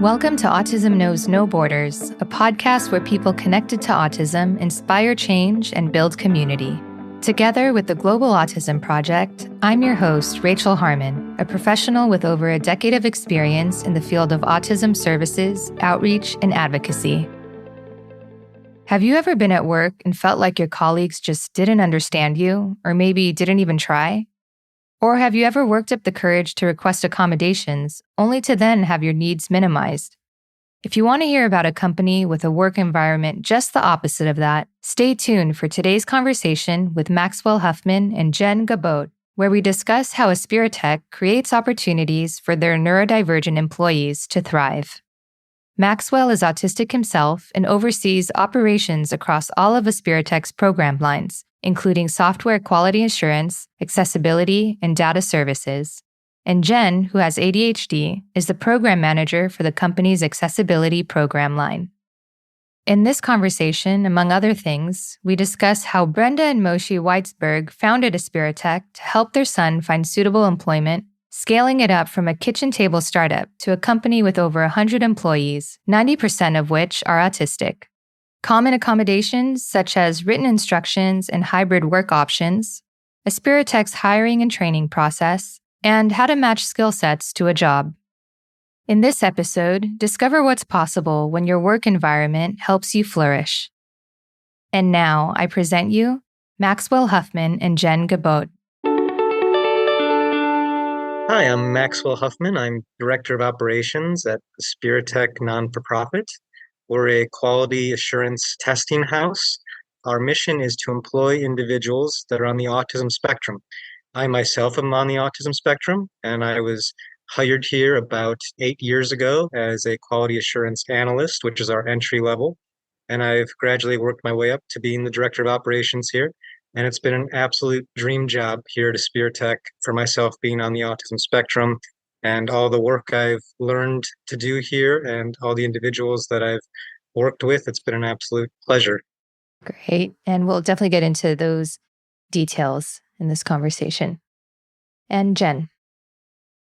Welcome to Autism Knows No Borders, a podcast where people connected to autism inspire change and build community. Together with the Global Autism Project, I'm your host, Rachel Harmon, a professional with over a decade of experience in the field of autism services, outreach, and advocacy. Have you ever been at work and felt like your colleagues just didn't understand you, or maybe didn't even try? Or have you ever worked up the courage to request accommodations, only to then have your needs minimized? If you want to hear about a company with a work environment just the opposite of that, stay tuned for today's conversation with Maxwell, Huffman, and Goubeaud, where we discuss how Aspiritech creates opportunities for their neurodivergent employees to thrive. Maxwell is autistic himself and oversees operations across all of Aspiritech's program lines, including software quality assurance, accessibility, and data services. And Jen, who has ADHD, is the program manager for the company's accessibility program line. In this conversation, among other things, we discuss how Brenda and Moshe Weitzberg founded Aspiritech to help their son find suitable employment, scaling it up from a kitchen table startup to a company with over 100 employees, 90% of which are autistic. Common accommodations such as written instructions and hybrid work options, Aspiritech's hiring and training process, and how to match skill sets to a job. In this episode, discover what's possible when your work environment helps you flourish. And now I present you Maxwell Huffman and Jen Goubeaud. Hi, I'm Maxwell Huffman. I'm Director of Operations at Aspiritech Non-for-Profit. We're a quality assurance testing house. Our mission is to employ individuals that are on the autism spectrum. I myself am on the autism spectrum, and I was hired here about 8 years ago as a quality assurance analyst, which is our entry level. And I've gradually worked my way up to being the Director of Operations here. And it's been an absolute dream job here at Aspiritech for myself being on the autism spectrum. And all the work I've learned to do here and all the individuals that I've worked with, it's been an absolute pleasure. Great. And we'll definitely get into those details in this conversation. And Jen.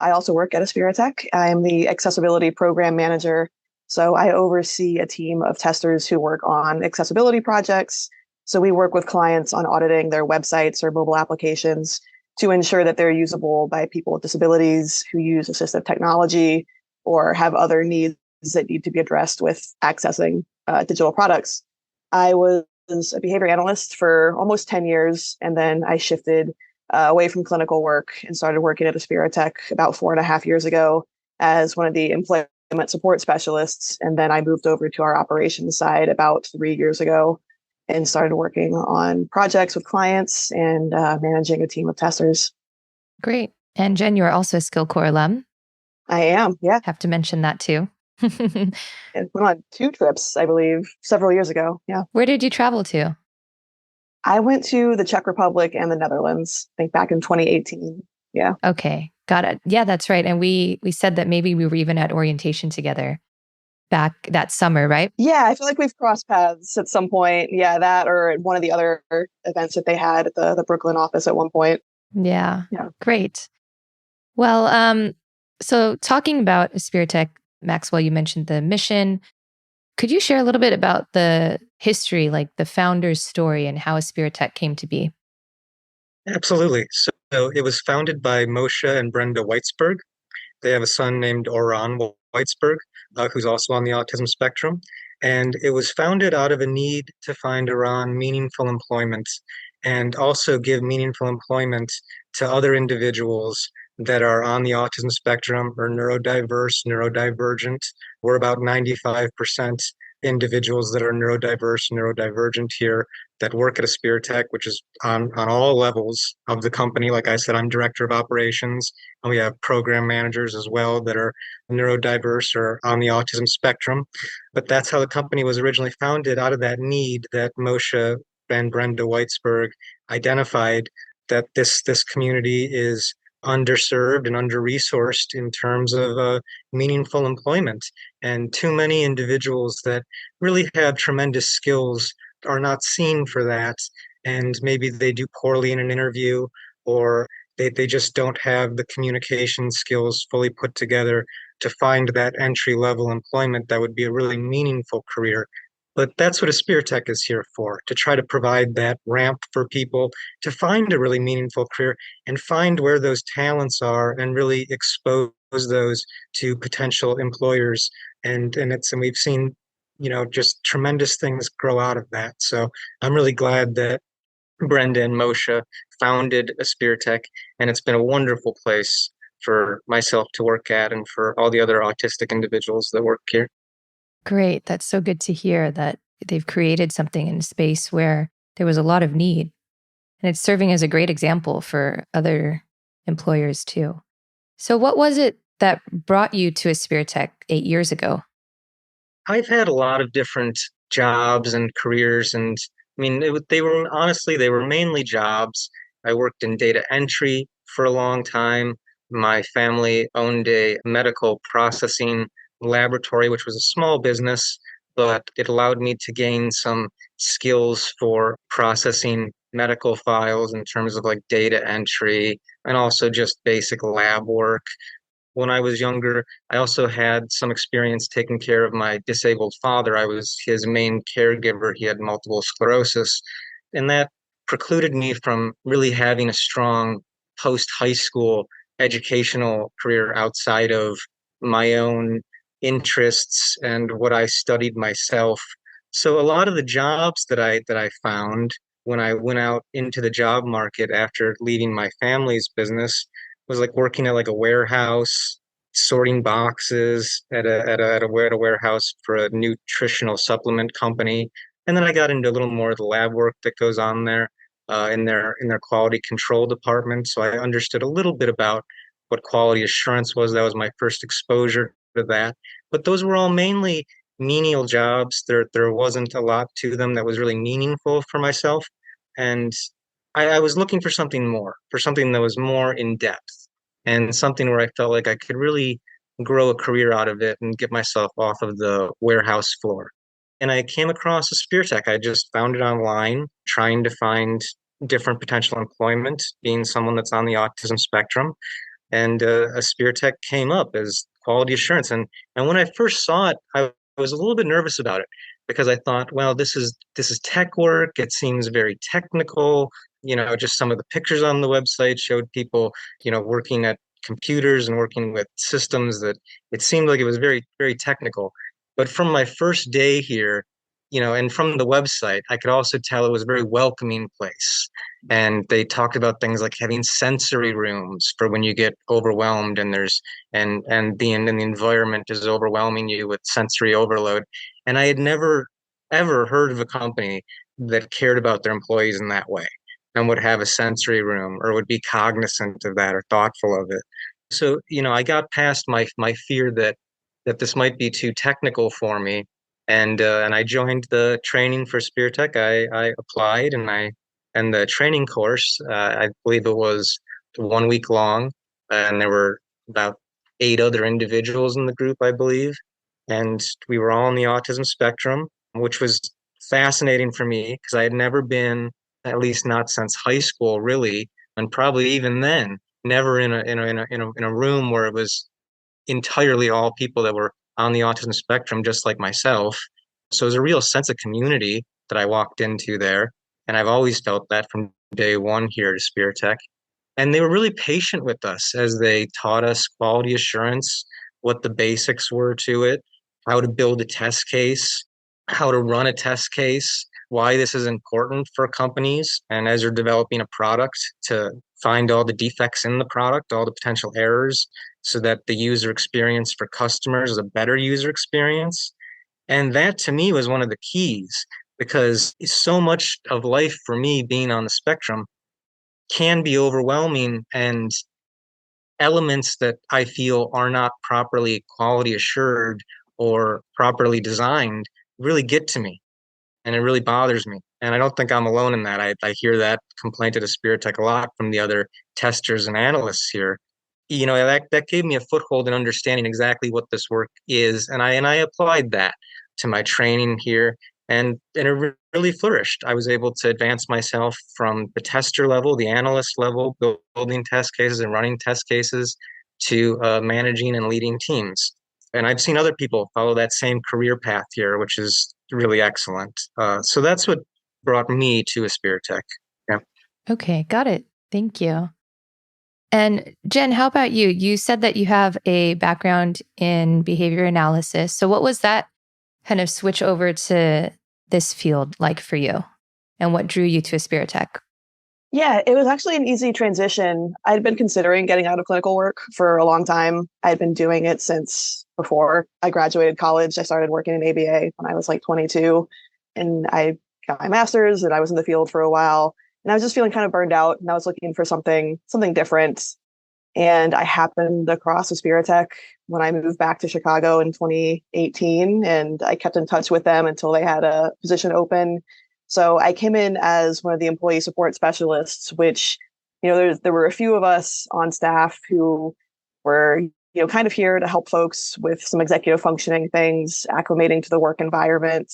I also work at Aspiritech. I'm the accessibility program manager. So I oversee a team of testers who work on accessibility projects. So we work with clients on auditing their websites or mobile applications to ensure that they're usable by people with disabilities who use assistive technology or have other needs that need to be addressed with accessing digital products. I was a behavior analyst for almost 10 years, and then I shifted away from clinical work and started working at Aspiritech about 4.5 years ago as one of the employment support specialists. And then I moved over to our operations side about 3 years ago and started working on projects with clients and managing a team of testers. Great. And Jen, you are also a SkillCorps alum. I am, yeah. Have to mention that too. And went on 2 trips, I believe, several years ago. Yeah. Where did you travel to? I went to the Czech Republic and the Netherlands, I think back in 2018. Yeah. Okay. Got it. Yeah, that's right. And we said that maybe we were even at orientation together back that summer, right? Yeah, I feel like we've crossed paths at some point. Yeah, that or at one of the other events that they had at the Brooklyn office at one point. Yeah. Great. Well, so talking about Aspiritech, Maxwell, you mentioned the mission. Could you share a little bit about the history, like the founder's story and how Aspiritech came to be? Absolutely. So it was founded by Moshe and Brenda Weitzberg. They have a son named Oran Weitzberg, who's also on the autism spectrum. And it was founded out of a need to find Oran meaningful employment and also give meaningful employment to other individuals that are on the autism spectrum or neurodiverse, neurodivergent. We're about 95% individuals that are neurodiverse, neurodivergent here that work at Aspiritech, which is on all levels of the company. Like I said, I'm Director of Operations, and we have program managers as well that are neurodiverse or on the autism spectrum. But that's how the company was originally founded, out of that need that Moshe and Brenda Weitzberg identified, that this community is underserved and under-resourced in terms of meaningful employment. And too many individuals that really have tremendous skills are not seen for that. And maybe they do poorly in an interview, or they just don't have the communication skills fully put together to find that entry level employment that would be a really meaningful career. But that's what Aspiritech is here for, to try to provide that ramp for people to find a really meaningful career and find where those talents are and really expose those to potential employers. And we've seen, just tremendous things grow out of that. So I'm really glad that Brenda and Moshe founded Aspiritech, and it's been a wonderful place for myself to work at and for all the other autistic individuals that work here. Great. That's so good to hear that they've created something in a space where there was a lot of need. And it's serving as a great example for other employers too. So, what was it that brought you to Aspiritech 8 years ago? I've had a lot of different jobs and careers, and I mean, they were mainly jobs. I worked in data entry for a long time. My family owned a medical processing laboratory, which was a small business, but it allowed me to gain some skills for processing medical files in terms of like data entry and also just basic lab work. When I was younger, I also had some experience taking care of my disabled father. I was his main caregiver. He had multiple sclerosis, and that precluded me from really having a strong post high school educational career outside of my own interests and what I studied myself. So a lot of the jobs that I found when I went out into the job market after leaving my family's business was like working at like a warehouse, sorting boxes at a warehouse for a nutritional supplement company. And then I got into a little more of the lab work that goes on there in their quality control department. So I understood a little bit about what quality assurance was. That was my first exposure to that. But those were all mainly menial jobs. There wasn't a lot to them that was really meaningful for myself. And I was looking for something more, for something that was more in depth and something where I felt like I could really grow a career out of it and get myself off of the warehouse floor. And I came across Aspiritech. I just found it online, trying to find different potential employment, being someone that's on the autism spectrum. And Aspiritech came up as quality assurance. And when I first saw it, I was a little bit nervous about it because I thought, well, this is tech work. It seems very technical. Just some of the pictures on the website showed people, working at computers and working with systems that it seemed like it was very, very technical. But from my first day here, and from the website, I could also tell it was a very welcoming place. And they talked about things like having sensory rooms for when you get overwhelmed and the environment is overwhelming you with sensory overload. And I had never ever heard of a company that cared about their employees in that way and would have a sensory room or would be cognizant of that or thoughtful of it. So, I got past my fear that this might be too technical for me, and I joined the training for Spiritech. I applied and the training course, I believe it was 1 week long, and there were about 8 other individuals in the group, I believe, and we were all on the autism spectrum, which was fascinating for me because I had never been, at least not since high school, really, and probably even then, never in a room where it was entirely all people that were on the autism spectrum, just like myself. So it was a real sense of community that I walked into there. And I've always felt that from day one here at Aspiritech. And they were really patient with us as they taught us quality assurance, what the basics were to it, how to build a test case, how to run a test case, why this is important for companies. And as you're developing a product, to find all the defects in the product, all the potential errors, so that the user experience for customers is a better user experience. And that to me was one of the keys because so much of life for me being on the spectrum can be overwhelming, and elements that I feel are not properly quality assured or properly designed really get to me, and it really bothers me. And I don't think I'm alone in that. I hear that complaint at Aspiritech a lot from the other testers and analysts here. That gave me a foothold in understanding exactly what this work is, and I applied that to my training here, and it really flourished. I was able to advance myself from the tester level, the analyst level, building test cases and running test cases, to managing and leading teams. And I've seen other people follow that same career path here, which is really excellent. So that's what brought me to Aspiritech. Yeah. Okay, got it. Thank you. And Jen, how about you? You said that you have a background in behavior analysis. So what was that kind of switch over to this field like for you? And what drew you to Aspiritech? Yeah, it was actually an easy transition. I'd been considering getting out of clinical work for a long time. I'd been doing it since before I graduated college. I started working in ABA when I was like 22, and I got my master's, and I was in the field for a while. And I was just feeling kind of burned out, and I was looking for something different. And I happened across Aspiritech when I moved back to Chicago in 2018, and I kept in touch with them until they had a position open. So I came in as one of the employee support specialists, which, there were a few of us on staff who were, kind of here to help folks with some executive functioning things, acclimating to the work environment,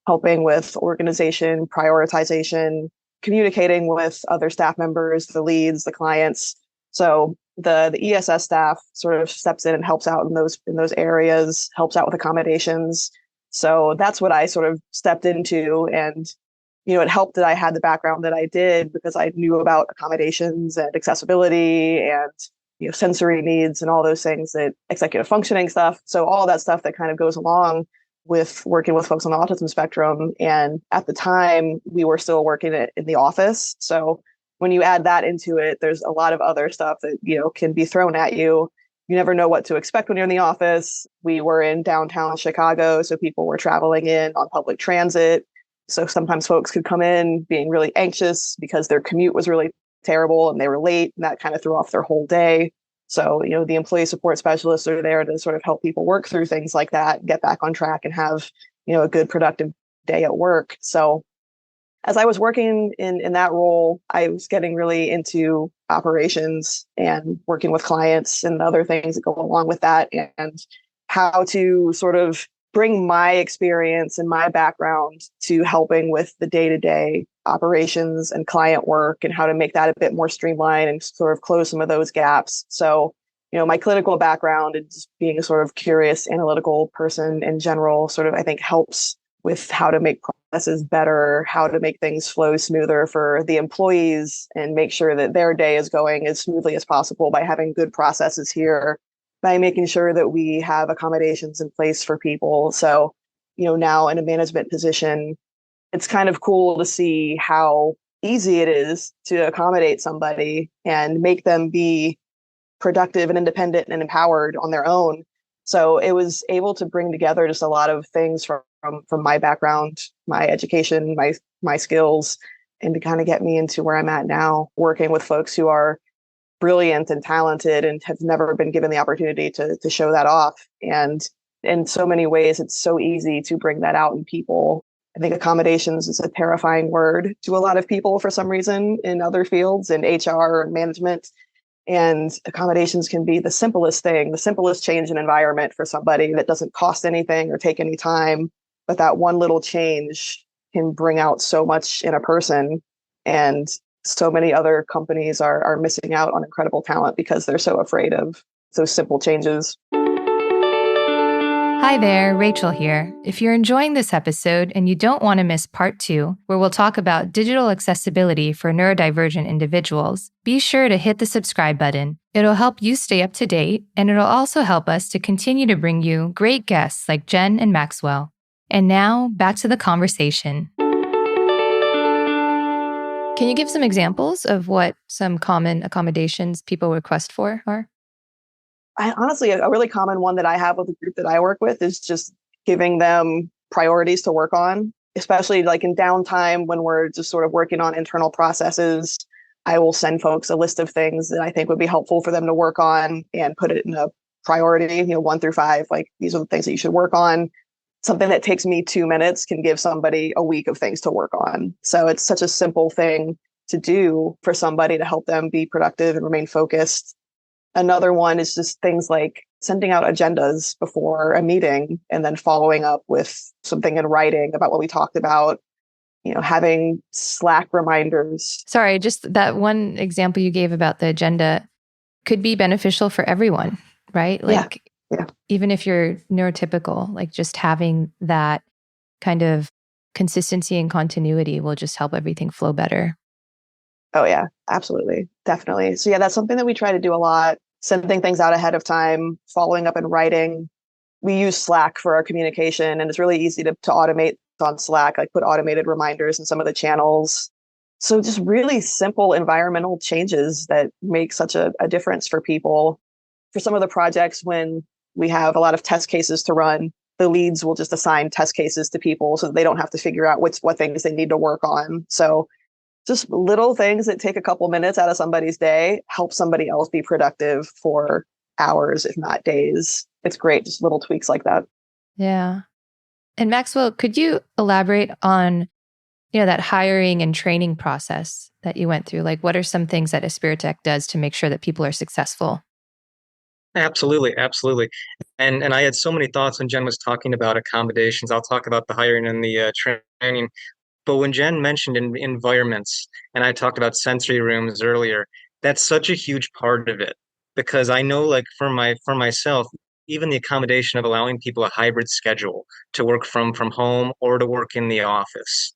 helping with organization, prioritization, communicating with other staff members, the leads, the clients. So the ESS staff sort of steps in and helps out in those areas, helps out with accommodations. So that's what I sort of stepped into. And it helped that I had the background that I did because I knew about accommodations and accessibility and sensory needs and all those things, that executive functioning stuff. So all that stuff that kind of goes along with working with folks on the autism spectrum. And at the time, we were still working in the office. So when you add that into it, there's a lot of other stuff that can be thrown at you. You never know what to expect when you're in the office. We were in downtown Chicago, so people were traveling in on public transit. So sometimes folks could come in being really anxious because their commute was really terrible and they were late, and that kind of threw off their whole day. So, the employee support specialists are there to sort of help people work through things like that, get back on track and have, a good productive day at work. So as I was working in that role, I was getting really into operations and working with clients and other things that go along with that, and how to sort of bring my experience and my background to helping with the day-to-day operations and client work, and how to make that a bit more streamlined and sort of close some of those gaps. So, my clinical background and just being a sort of curious, analytical person in general sort of, I think, helps with how to make processes better, how to make things flow smoother for the employees, and make sure that their day is going as smoothly as possible by having good processes here, by making sure that we have accommodations in place for people. So, now in a management position, it's kind of cool to see how easy it is to accommodate somebody and make them be productive and independent and empowered on their own. So it was able to bring together just a lot of things from my background, my education, my skills, and to kind of get me into where I'm at now, working with folks who are brilliant and talented and have never been given the opportunity to show that off. And in so many ways, it's so easy to bring that out in people. I think accommodations is a terrifying word to a lot of people for some reason in other fields, in HR and management. And accommodations can be the simplest thing, the simplest change in environment for somebody that doesn't cost anything or take any time. But that one little change can bring out so much in a person. And so many other companies are missing out on incredible talent because they're so afraid of those simple changes. Hi there, Rachel here. If you're enjoying this episode and you don't want to miss part 2, where we'll talk about digital accessibility for neurodivergent individuals, be sure to hit the subscribe button. It'll help you stay up to date, and it'll also help us to continue to bring you great guests like Jen and Maxwell. And now, back to the conversation. Can you give some examples of what some common accommodations people request for are? Honestly, a really common one that I have with the group that I work with is just giving them priorities to work on, especially like in downtime when we're just sort of working on internal processes. I will send folks a list of things that I think would be helpful for them to work on and put it in a priority, 1 through 5, like these are the things that you should work on. Something that takes me 2 minutes can give somebody a week of things to work on. So it's such a simple thing to do for somebody to help them be productive and remain focused. Another one is just things like sending out agendas before a meeting and then following up with something in writing about what we talked about, having Slack reminders. Sorry, just that one example you gave about the agenda. could be beneficial for everyone, right? Like, Yeah. even if you're neurotypical, like just having that kind of consistency and continuity will just help everything flow better. Oh, yeah, absolutely. Definitely. So, yeah, that's something that we try to do a lot, sending things out ahead of time, following up in writing. We use Slack for our communication, and it's really easy to automate on Slack, like put automated reminders in some of the channels. So, just really simple environmental changes that make such a difference for people. For some of the projects, when we have a lot of test cases to run, the leads will just assign test cases to people so that they don't have to figure out what things they need to work on. So, just little things that take a couple minutes out of somebody's day help somebody else be productive for hours, if not days. It's great. Just little tweaks like that. Yeah. And Maxwell, could you elaborate on, that hiring and training process that you went through? Like, what are some things that Aspiritech does to make sure that people are successful? Absolutely, absolutely. And I had so many thoughts when Jen was talking about accommodations. I'll talk about the hiring and the training. But when Jen mentioned environments, and I talked about sensory rooms earlier, that's such a huge part of it because I know, like for myself, even the accommodation of allowing people a hybrid schedule to work from home or to work in the office.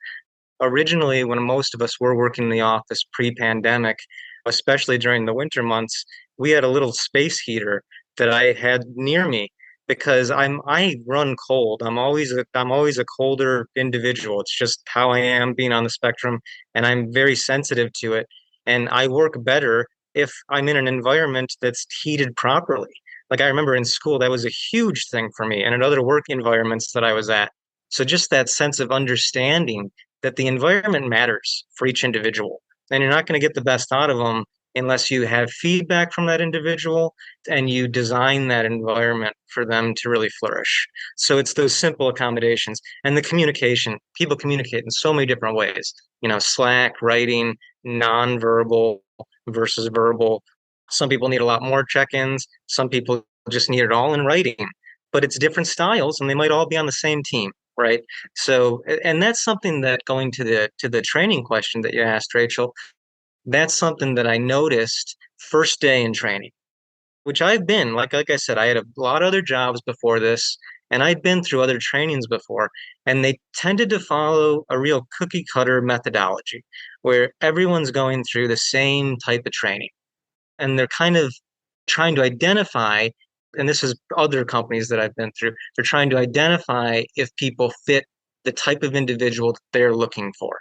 Originally, when most of us were working in the office pre-pandemic, especially during the winter months, we had a little space heater that I had near me because I run cold. I'm always a colder individual. It's just how I am being on the spectrum, and I'm very sensitive to it. And I work better if I'm in an environment that's heated properly. Like I remember in school, that was a huge thing for me, and in other work environments that I was at. So just that sense of understanding that the environment matters for each individual, and you're not going to get the best out of them unless you have feedback from that individual and you design that environment for them to really flourish. So it's those simple accommodations and the communication. People communicate in so many different ways, Slack, writing, nonverbal versus verbal. Some people need a lot more check-ins. Some people just need it all in writing, but it's different styles and they might all be on the same team, right? So, and that's something that going to the training question that you asked, Rachel, that's something that I noticed first day in training, which I've been, like I said, I had a lot of other jobs before this, and I'd been through other trainings before, and they tended to follow a real cookie cutter methodology where everyone's going through the same type of training. And they're kind of trying to identify, and this is other companies that I've been through, they're trying to identify if people fit the type of individual that they're looking for.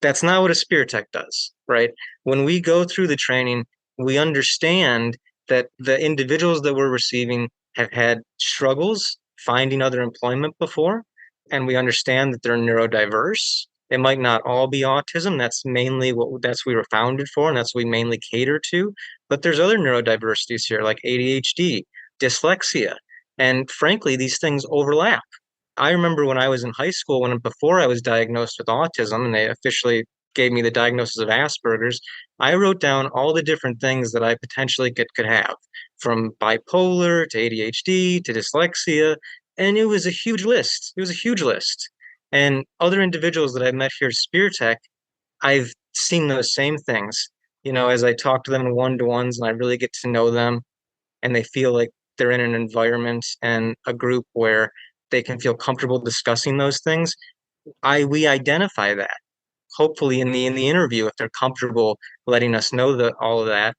That's not what Aspiritech does, right? When we go through the training, we understand that the individuals that we're receiving have had struggles finding other employment before, and we understand that they're neurodiverse. It might not all be autism. That's what we were founded for, and that's what we mainly cater to. But there's other neurodiversities here, like ADHD, dyslexia, and frankly, these things overlap. I remember when I was in high school, when before I was diagnosed with autism, and they officially gave me the diagnosis of Asperger's, I wrote down all the different things that I potentially could have, from bipolar to ADHD to dyslexia, and it was a huge list. It was a huge list. And other individuals that I've met here at Speartech, I've seen those same things. As I talk to them in one-to-ones and I really get to know them, and they feel like they're in an environment and a group where they can feel comfortable discussing those things. We identify that. Hopefully in the interview, if they're comfortable letting us know that all of that,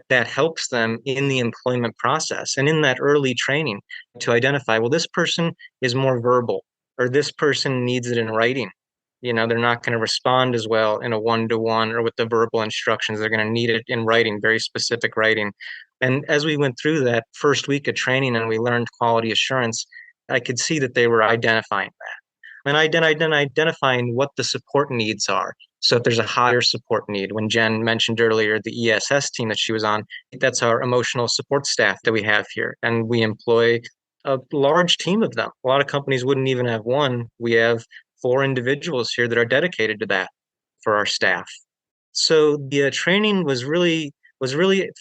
that helps them in the employment process and in that early training to identify, well, this person is more verbal or this person needs it in writing. They're not going to respond as well in a one-to-one or with the verbal instructions. They're going to need it in writing, very specific writing. And as we went through that first week of training and we learned quality assurance, I could see that they were identifying that. And identifying what the support needs are. So if there's a higher support need, when Jen mentioned earlier the ESS team that she was on, that's our emotional support staff that we have here. And we employ a large team of them. A lot of companies wouldn't even have one. We have 4 individuals here that are dedicated to that for our staff. So the training was really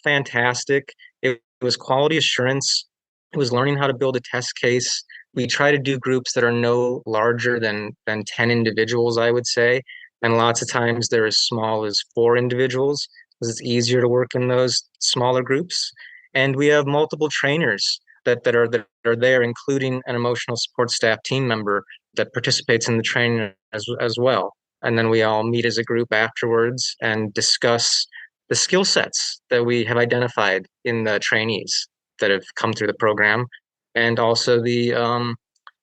fantastic. It was quality assurance. It was learning how to build a test case. We try to do groups that are no larger than 10 individuals, I would say. And lots of times they're as small as 4 individuals. because it's easier to work in those smaller groups. And we have multiple trainers that are there, including an emotional support staff team member that participates in the training as well. And then we all meet as a group afterwards and discuss the skill sets that we have identified in the trainees that have come through the program, and also the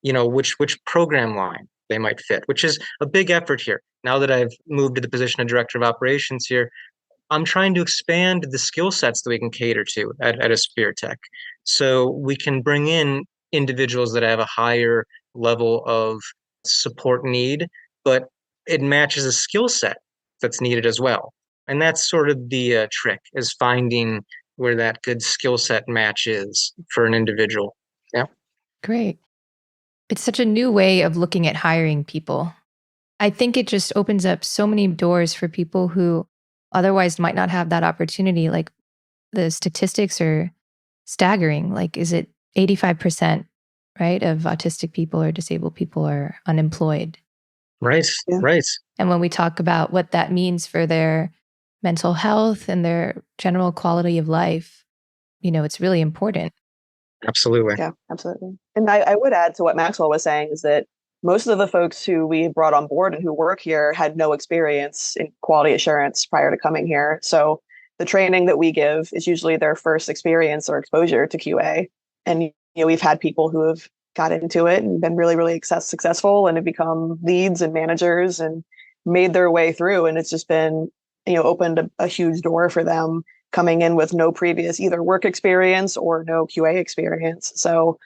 which program line they might fit, which is a big effort here. Now that I've moved to the position of director of operations here, I'm trying to expand the skill sets that we can cater to at Aspiritech. So we can bring in individuals that have a higher level of support need, but it matches a skill set that's needed as well. And that's sort of the trick, is finding where that good skill set match is for an individual. Yeah. Great. It's such a new way of looking at hiring people. I think it just opens up so many doors for people who otherwise might not have that opportunity. Like, the statistics are staggering. Like, is it 85%, right, of autistic people or disabled people are unemployed? Right, yeah. Right. And when we talk about what that means for their mental health and their general quality of life, it's really important. Absolutely. Yeah, absolutely. And I would add to what Maxwell was saying is that most of the folks who we brought on board and who work here had no experience in quality assurance prior to coming here. So the training that we give is usually their first experience or exposure to QA. And we've had people who have got into it and been really, really successful and have become leads and managers and made their way through. And it's just been, opened a huge door for them coming in with no previous either work experience or no QA experience. So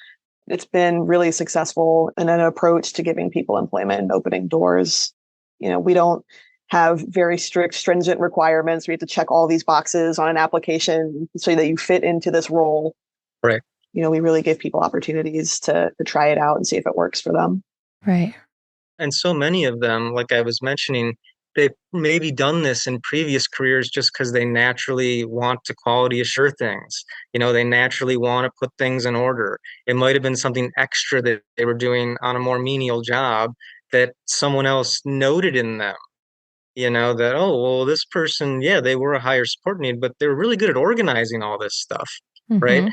it's been really successful in an approach to giving people employment and opening doors. We don't have very strict, stringent requirements. We have to check all these boxes on an application so that you fit into this role. Right. We really give people opportunities to try it out and see if it works for them. Right. And so many of them, like I was mentioning, they've maybe done this in previous careers just because they naturally want to quality assure things. They naturally want to put things in order. It might have been something extra that they were doing on a more menial job that someone else noted in them. That, oh, well, this person, yeah, they were a higher support need, but they were really good at organizing all this stuff. Mm-hmm. Right.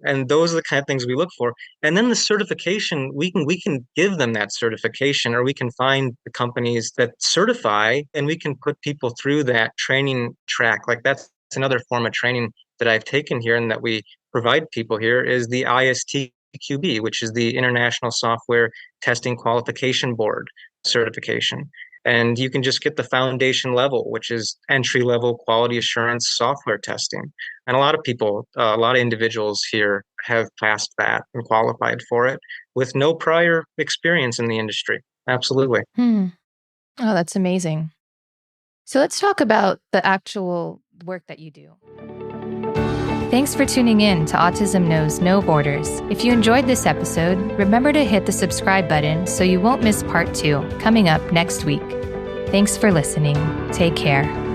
And those are the kind of things we look for. And then the certification, we can give them that certification, or we can find the companies that certify, and we can put people through that training track. Like, that's another form of training that I've taken here and that we provide people here, is the ISTQB, which is the International Software Testing Qualification Board certification. And you can just get the foundation level, which is entry-level quality assurance software testing. And a lot of people, a lot of individuals here have passed that and qualified for it with no prior experience in the industry. Absolutely. Oh, that's amazing. So let's talk about the actual work that you do. Thanks for tuning in to Autism Knows No Borders. If you enjoyed this episode, remember to hit the subscribe button so you won't miss part 2, coming up next week. Thanks for listening. Take care.